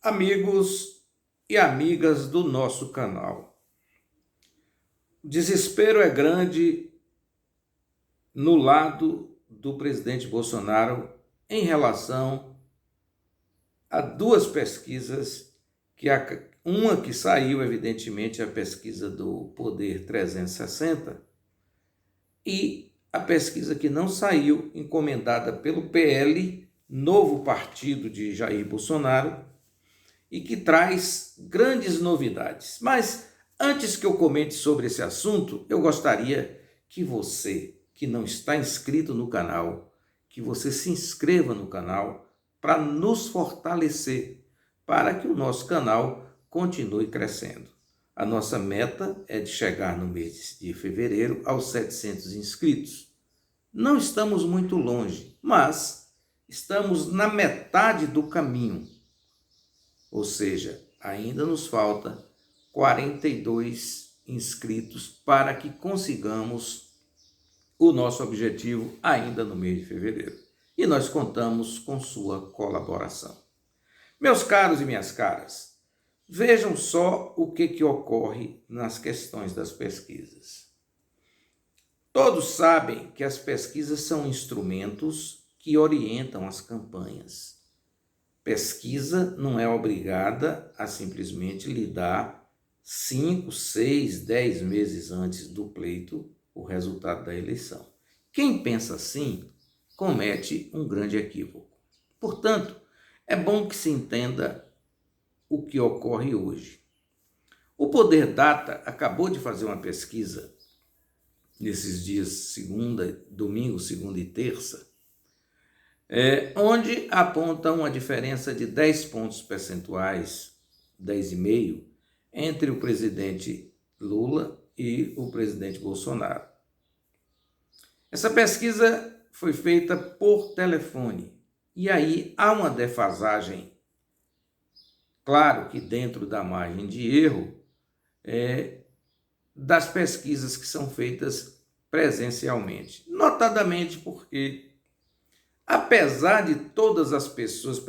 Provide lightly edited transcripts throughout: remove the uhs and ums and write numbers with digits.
Amigos e amigas do nosso canal, o desespero é grande no lado do presidente Bolsonaro em relação a duas pesquisas, uma que saiu, evidentemente, a pesquisa do Poder 360, e a pesquisa que não saiu, encomendada pelo PL, novo partido de Jair Bolsonaro, e que traz grandes novidades. Mas antes que eu comente sobre esse assunto, eu gostaria que você, que não está inscrito no canal, que você se inscreva no canal para nos fortalecer, para que o nosso canal continue crescendo. A nossa meta é de chegar no mês de fevereiro aos 700 inscritos. Não estamos muito longe, mas estamos na metade do caminho. Ou seja, ainda nos falta 42 inscritos para que consigamos o nosso objetivo ainda no mês de fevereiro. E nós contamos com sua colaboração. Meus caros e minhas caras, vejam só o que ocorre nas questões das pesquisas. Todos sabem que as pesquisas são instrumentos que orientam as campanhas. Pesquisa não é obrigada a simplesmente lhe dar 5, 6, 10 meses antes do pleito o resultado da eleição. Quem pensa assim comete um grande equívoco. Portanto, é bom que se entenda o que ocorre hoje. O Poder Data acabou de fazer uma pesquisa nesses dias domingo, segunda e terça, onde aponta uma diferença de 10 pontos percentuais, 10,5, entre o presidente Lula e o presidente Bolsonaro. Essa pesquisa foi feita por telefone, e aí há uma defasagem, claro que dentro da margem de erro, das pesquisas que são feitas presencialmente, notadamente porque, apesar de todas as pessoas,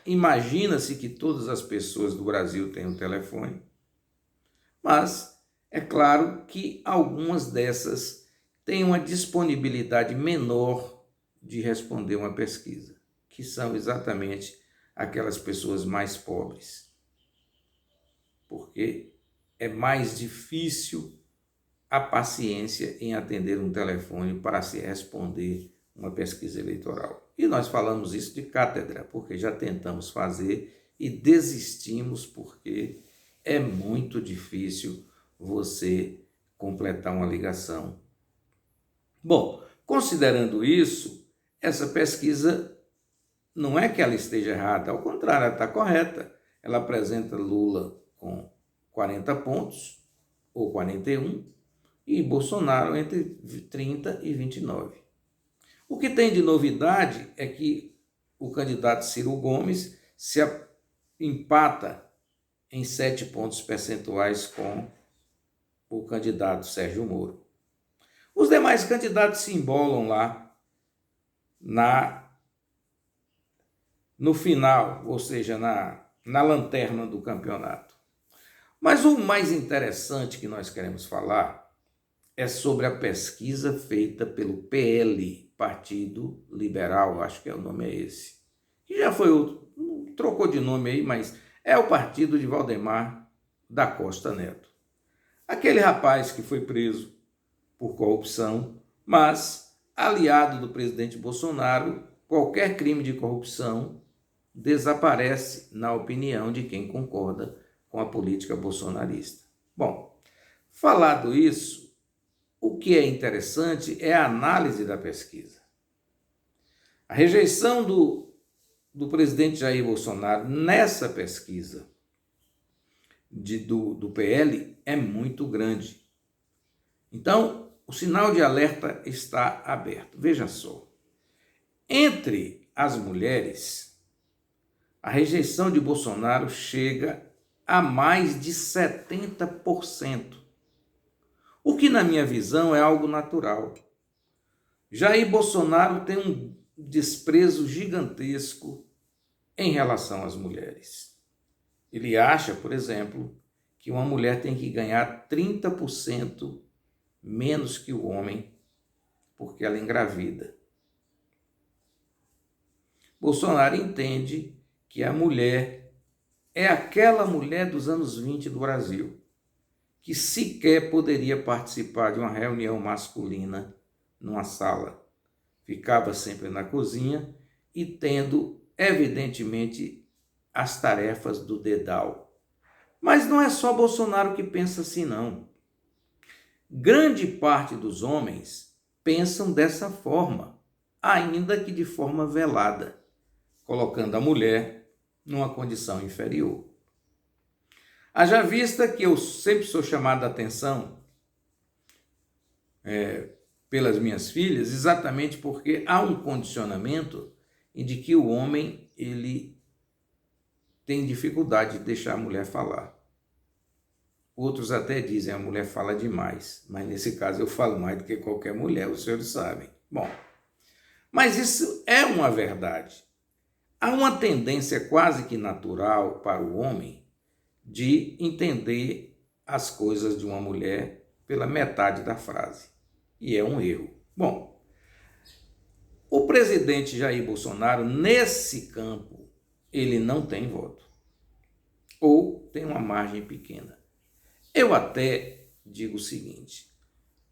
imagina-se que todas as pessoas do Brasil têm um telefone, mas é claro que algumas dessas têm uma disponibilidade menor de responder uma pesquisa, que são exatamente aquelas pessoas mais pobres, porque é mais difícil a paciência em atender um telefone para se responder uma pesquisa eleitoral. E nós falamos isso de cátedra, porque já tentamos fazer e desistimos porque é muito difícil você completar uma ligação. Bom, considerando isso, essa pesquisa não é que ela esteja errada, ao contrário, ela está correta. Ela apresenta Lula com 40 pontos, ou 41, e Bolsonaro entre 30 e 29. O que tem de novidade é que o candidato Ciro Gomes se empata em 7 pontos percentuais com o candidato Sérgio Moro. Os demais candidatos se embolam lá no final, ou seja, na lanterna do campeonato. Mas o mais interessante que nós queremos falar é sobre a pesquisa feita pelo PL, Partido Liberal, acho que o nome é esse. Que já foi trocou de nome aí, mas é o partido de Valdemar da Costa Neto. Aquele rapaz que foi preso por corrupção, mas aliado do presidente Bolsonaro, qualquer crime de corrupção desaparece na opinião de quem concorda com a política bolsonarista. Bom, falado isso, o que é interessante é a análise da pesquisa. A rejeição do presidente Jair Bolsonaro nessa pesquisa do PL é muito grande. Então, o sinal de alerta está aberto. Veja só, entre as mulheres, a rejeição de Bolsonaro chega a mais de 70%. O que, na minha visão, é algo natural. Jair Bolsonaro tem um desprezo gigantesco em relação às mulheres. Ele acha, por exemplo, que uma mulher tem que ganhar 30% menos que o homem porque ela engravida. Bolsonaro entende que a mulher é aquela mulher dos anos 20 do Brasil, que sequer poderia participar de uma reunião masculina numa sala. Ficava sempre na cozinha e tendo, evidentemente, as tarefas do dedal. Mas não é só Bolsonaro que pensa assim, não. Grande parte dos homens pensam dessa forma, ainda que de forma velada, colocando a mulher numa condição inferior. Haja vista que eu sempre sou chamado a atenção pelas minhas filhas, exatamente porque há um condicionamento em de que o homem ele tem dificuldade de deixar a mulher falar. Outros até dizem a mulher fala demais, mas nesse caso eu falo mais do que qualquer mulher, os senhores sabem. Bom, mas isso é uma verdade. Há uma tendência quase que natural para o homem de entender as coisas de uma mulher pela metade da frase. E é um erro. Bom, o presidente Jair Bolsonaro, nesse campo, ele não tem voto. Ou tem uma margem pequena. Eu até digo o seguinte: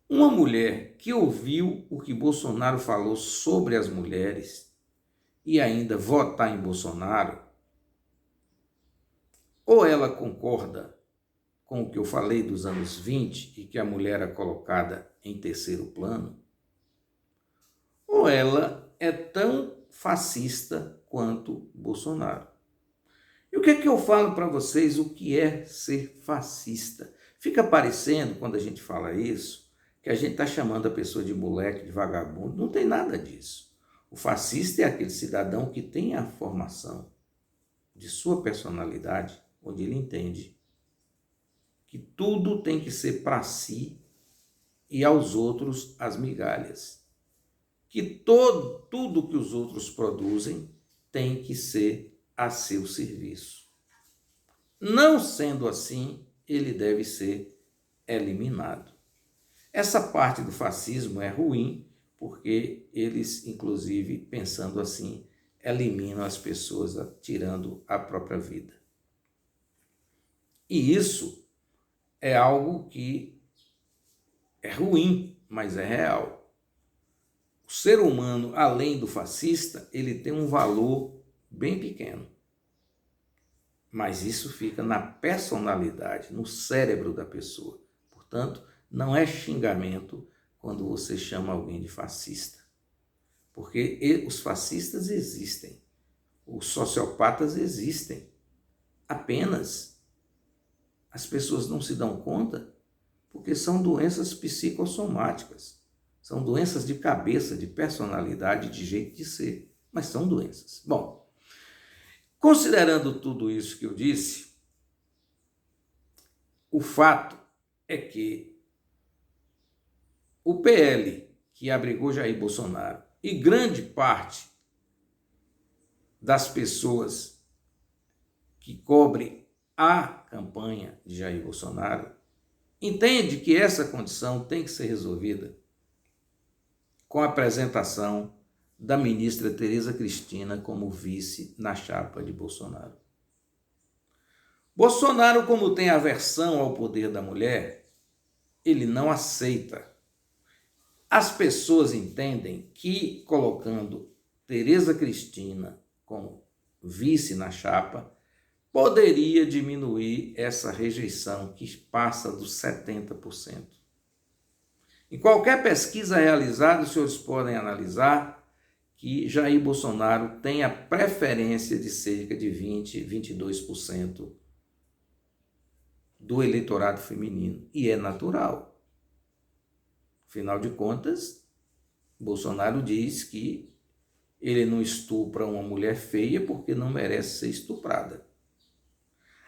uma mulher que ouviu o que Bolsonaro falou sobre as mulheres e ainda votar em Bolsonaro, ou ela concorda com o que eu falei dos anos 20 e que a mulher é colocada em terceiro plano, ou ela é tão fascista quanto Bolsonaro. E o que é que eu falo para vocês o que é ser fascista? Fica parecendo, quando a gente fala isso, que a gente está chamando a pessoa de moleque, de vagabundo. Não tem nada disso. O fascista é aquele cidadão que tem a formação de sua personalidade, onde ele entende que tudo tem que ser para si e aos outros as migalhas. Que tudo que os outros produzem tem que ser a seu serviço. Não sendo assim, ele deve ser eliminado. Essa parte do fascismo é ruim, porque eles, inclusive, pensando assim, eliminam as pessoas, tirando a própria vida. E isso é algo que é ruim, mas é real. O ser humano, além do fascista, ele tem um valor bem pequeno. Mas isso fica na personalidade, no cérebro da pessoa. Portanto, não é xingamento quando você chama alguém de fascista. Porque os fascistas existem, os sociopatas existem. Apenas as pessoas não se dão conta porque são doenças psicossomáticas. São doenças de cabeça, de personalidade, de jeito de ser. Mas são doenças. Bom, considerando tudo isso que eu disse, o fato é que o PL, que abrigou Jair Bolsonaro, e grande parte das pessoas que cobrem a campanha de Jair Bolsonaro, entende que essa condição tem que ser resolvida com a apresentação da ministra Tereza Cristina como vice na chapa de Bolsonaro. Bolsonaro, como tem aversão ao poder da mulher, ele não aceita. As pessoas entendem que colocando Tereza Cristina como vice na chapa poderia diminuir essa rejeição que passa dos 70%. Em qualquer pesquisa realizada, os senhores podem analisar que Jair Bolsonaro tem a preferência de cerca de 20, 22% do eleitorado feminino. E é natural. Afinal de contas, Bolsonaro diz que ele não estupra uma mulher feia porque não merece ser estuprada.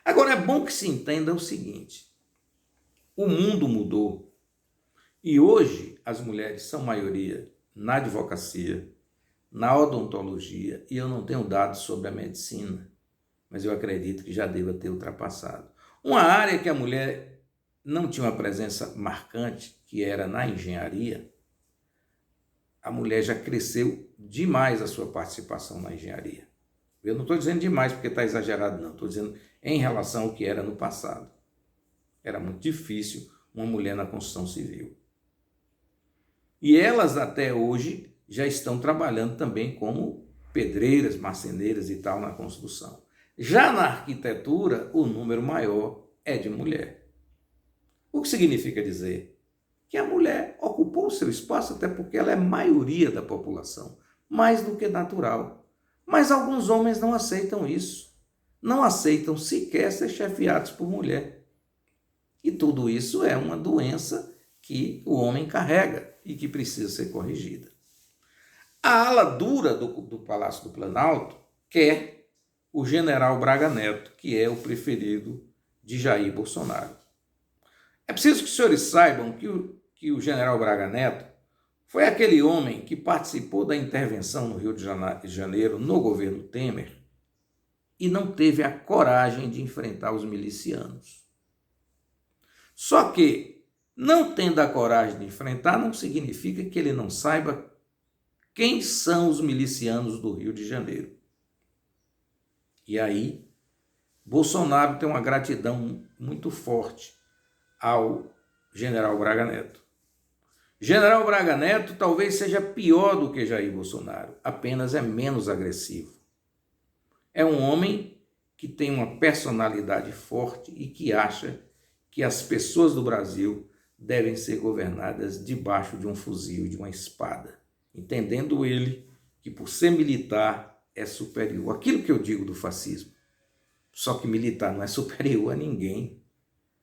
Agora, é bom que se entenda o seguinte: o mundo mudou e hoje as mulheres são maioria na advocacia, na odontologia, e eu não tenho dados sobre a medicina, mas eu acredito que já deva ter ultrapassado. Uma área que a mulher não tinha uma presença marcante, que era na engenharia, a mulher já cresceu demais a sua participação na engenharia. Eu não estou dizendo demais porque está exagerado, não. Estou dizendo em relação ao que era no passado. Era muito difícil uma mulher na construção civil. E elas até hoje já estão trabalhando também como pedreiras, marceneiras e tal na construção. Já na arquitetura, o número maior é de mulher. O que significa dizer que a mulher ocupou o seu espaço, até porque ela é maioria da população, mais do que natural. Mas alguns homens não aceitam isso. Não aceitam sequer ser chefiados por mulher. E tudo isso é uma doença que o homem carrega e que precisa ser corrigida. A ala dura do Palácio do Planalto quer o general Braga Neto, que é o preferido de Jair Bolsonaro. É preciso que os senhores saibam que o general Braga Neto foi aquele homem que participou da intervenção no Rio de Janeiro no governo Temer e não teve a coragem de enfrentar os milicianos. Só que, não tendo a coragem de enfrentar, não significa que ele não saiba quem são os milicianos do Rio de Janeiro. E aí, Bolsonaro tem uma gratidão muito forte ao general Braga Neto. General Braga Neto talvez seja pior do que Jair Bolsonaro, apenas é menos agressivo. É um homem que tem uma personalidade forte e que acha que as pessoas do Brasil devem ser governadas debaixo de um fuzil, de uma espada, entendendo ele que por ser militar é superior. Aquilo que eu digo do fascismo. Só que militar não é superior a ninguém.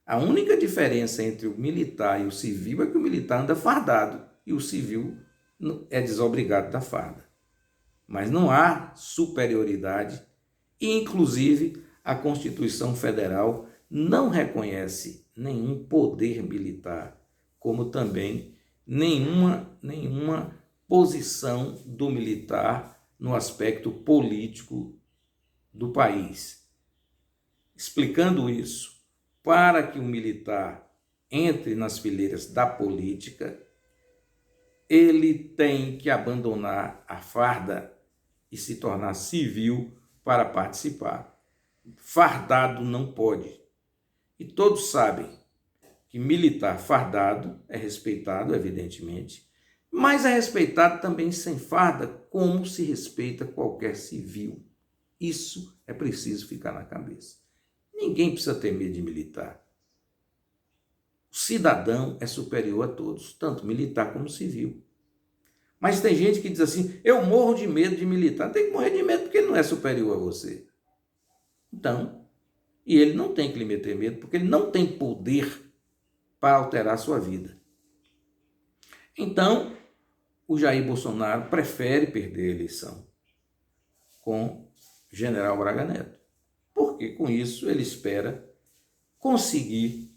A única diferença entre o militar e o civil é que o militar anda fardado e o civil é desobrigado da farda. Mas não há superioridade e, inclusive, a Constituição Federal não reconhece nenhum poder militar, como também nenhuma posição do militar no aspecto político do país. Explicando isso, para que o militar entre nas fileiras da política, ele tem que abandonar a farda e se tornar civil para participar. Fardado não pode. E todos sabem que militar fardado é respeitado, evidentemente, mas é respeitado também sem farda, como se respeita qualquer civil. Isso é preciso ficar na cabeça. Ninguém precisa ter medo de militar. O cidadão é superior a todos, tanto militar como civil. Mas tem gente que diz assim, eu morro de medo de militar. Tem que morrer de medo porque ele não é superior a você. Então, e ele não tem que lhe meter medo porque ele não tem poder para alterar a sua vida. Então, o Jair Bolsonaro prefere perder a eleição com o general Braga Neto. Porque com isso ele espera conseguir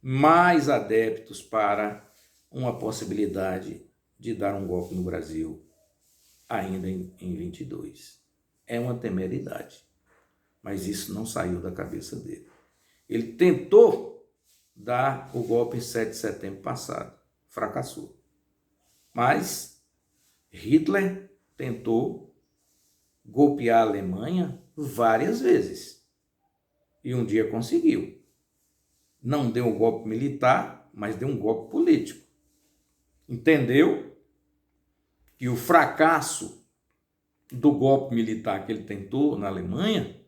mais adeptos para uma possibilidade de dar um golpe no Brasil ainda em 22. É uma temeridade, mas isso não saiu da cabeça dele. Ele tentou dar o golpe em 7 de setembro passado, fracassou. Mas Hitler tentou golpear a Alemanha várias vezes. E um dia conseguiu. Não deu um golpe militar, mas deu um golpe político. Entendeu que o fracasso do golpe militar que ele tentou na Alemanha,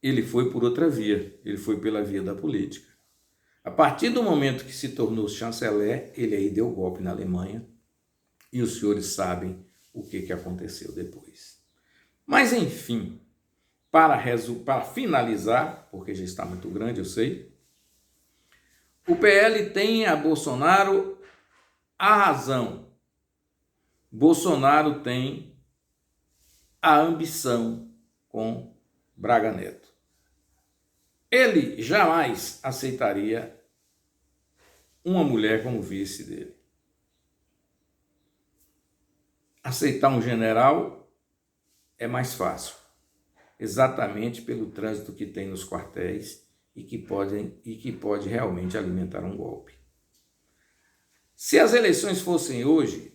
ele foi por outra via, ele foi pela via da política. A partir do momento que se tornou chanceler, ele aí deu golpe na Alemanha e os senhores sabem o que aconteceu depois. Mas, enfim, para finalizar, porque já está muito grande, eu sei, o PL tem a Bolsonaro a razão. Bolsonaro tem a ambição com Braga Neto. Ele jamais aceitaria uma mulher como vice dele. Aceitar um general é mais fácil. exatamente pelo trânsito que tem nos quartéis e que pode realmente alimentar um golpe. Se as eleições fossem hoje,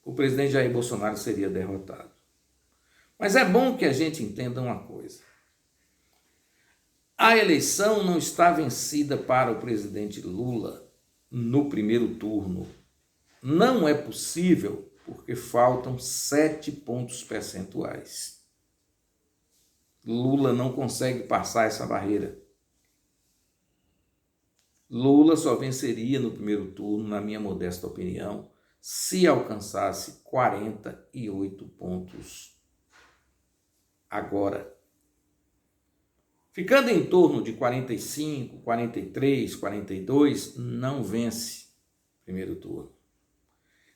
o presidente Jair Bolsonaro seria derrotado. Mas é bom que a gente entenda uma coisa. A eleição não está vencida para o presidente Lula no primeiro turno. Não é possível porque faltam 7 pontos percentuais. Lula não consegue passar essa barreira. Lula só venceria no primeiro turno, na minha modesta opinião, se alcançasse 48 pontos. Agora, ficando em torno de 45, 43, 42, não vence primeiro turno.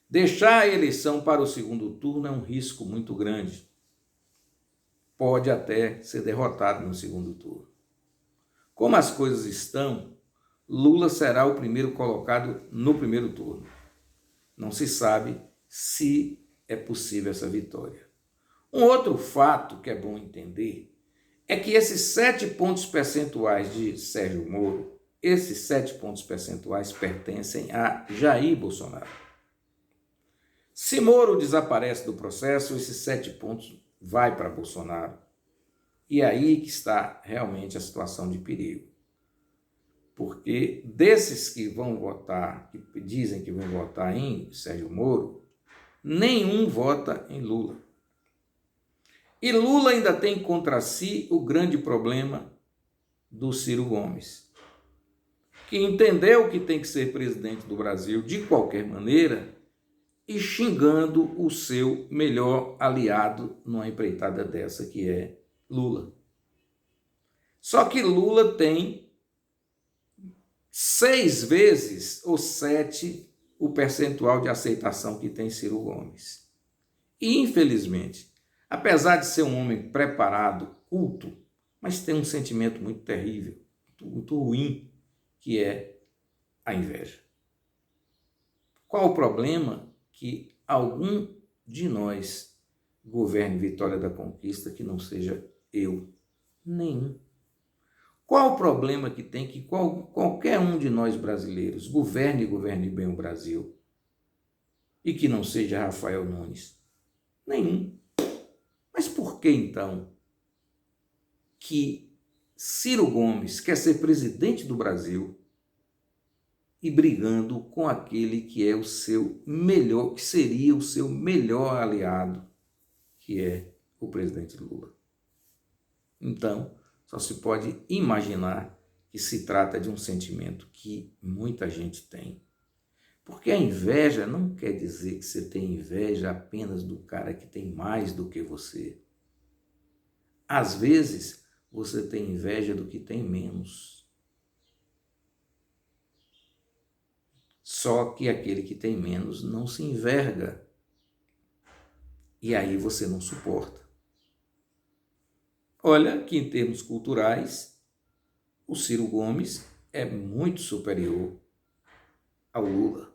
Deixar a eleição para o segundo turno é um risco muito grande. Pode até ser derrotado no segundo turno. Como as coisas estão, Lula será o primeiro colocado no primeiro turno. Não se sabe se é possível essa vitória. Um outro fato que é bom entender é que esses 7 pontos percentuais de Sérgio Moro, esses 7 pontos percentuais pertencem a Jair Bolsonaro. Se Moro desaparece do processo, esses 7 pontos vai para Bolsonaro. E é aí que está realmente a situação de perigo. Porque desses que vão votar, que dizem que vão votar em Sérgio Moro, nenhum vota em Lula. E Lula ainda tem contra si o grande problema do Ciro Gomes, que entendeu que tem que ser presidente do Brasil de qualquer maneira e xingando o seu melhor aliado numa empreitada dessa, que é Lula. Só que Lula tem 6 vezes ou 7 o percentual de aceitação que tem Ciro Gomes. E, infelizmente, apesar de ser um homem preparado, culto, mas tem um sentimento muito terrível, muito ruim, que é a inveja. Qual o problema que algum de nós governe Vitória da Conquista que não seja eu? Nenhum. Qual o problema que tem que qualquer um de nós brasileiros governe bem o Brasil e que não seja Rafael Nunes? Nenhum. Mas por que então que Ciro Gomes quer ser presidente do Brasil e brigando com aquele que é o seu melhor, que seria o seu melhor aliado, que é o presidente Lula? Então, só se pode imaginar que se trata de um sentimento que muita gente tem. Porque a inveja não quer dizer que você tem inveja apenas do cara que tem mais do que você. Às vezes, você tem inveja do que tem menos. Só que aquele que tem menos não se enverga. E aí você não suporta. Olha que em termos culturais, o Ciro Gomes é muito superior ao Lula.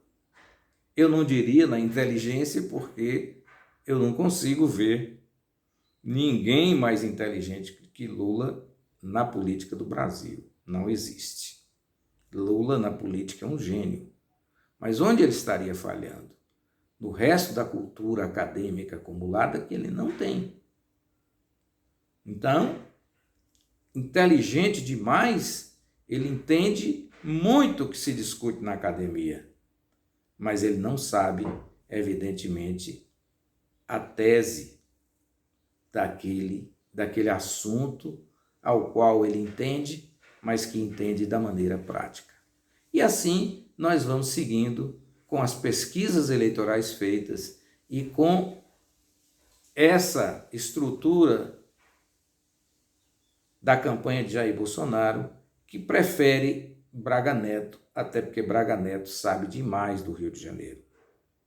Eu não diria na inteligência, porque eu não consigo ver ninguém mais inteligente que Lula na política do Brasil. Não existe. Lula na política é um gênio. Mas onde ele estaria falhando? No resto da cultura acadêmica acumulada que ele não tem. Então, inteligente demais, ele entende muito o que se discute na academia, mas ele não sabe, evidentemente, a tese daquele assunto ao qual ele entende, mas que entende da maneira prática. E assim nós vamos seguindo com as pesquisas eleitorais feitas e com essa estrutura da campanha de Jair Bolsonaro, que prefere Braga Neto, até porque Braga Neto sabe demais do Rio de Janeiro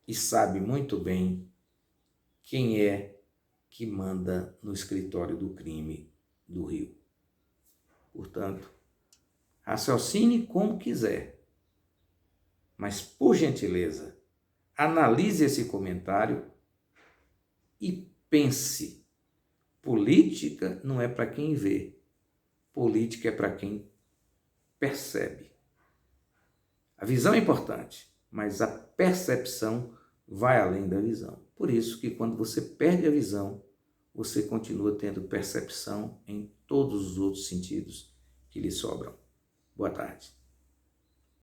e sabe muito bem quem é que manda no escritório do crime do Rio. Portanto, raciocine como quiser, mas, por gentileza, analise esse comentário e pense Política não é para quem vê, política é para quem percebe. A visão é importante, mas a percepção vai além da visão. Por isso que quando você perde a visão, você continua tendo percepção em todos os outros sentidos que lhe sobram. Boa tarde.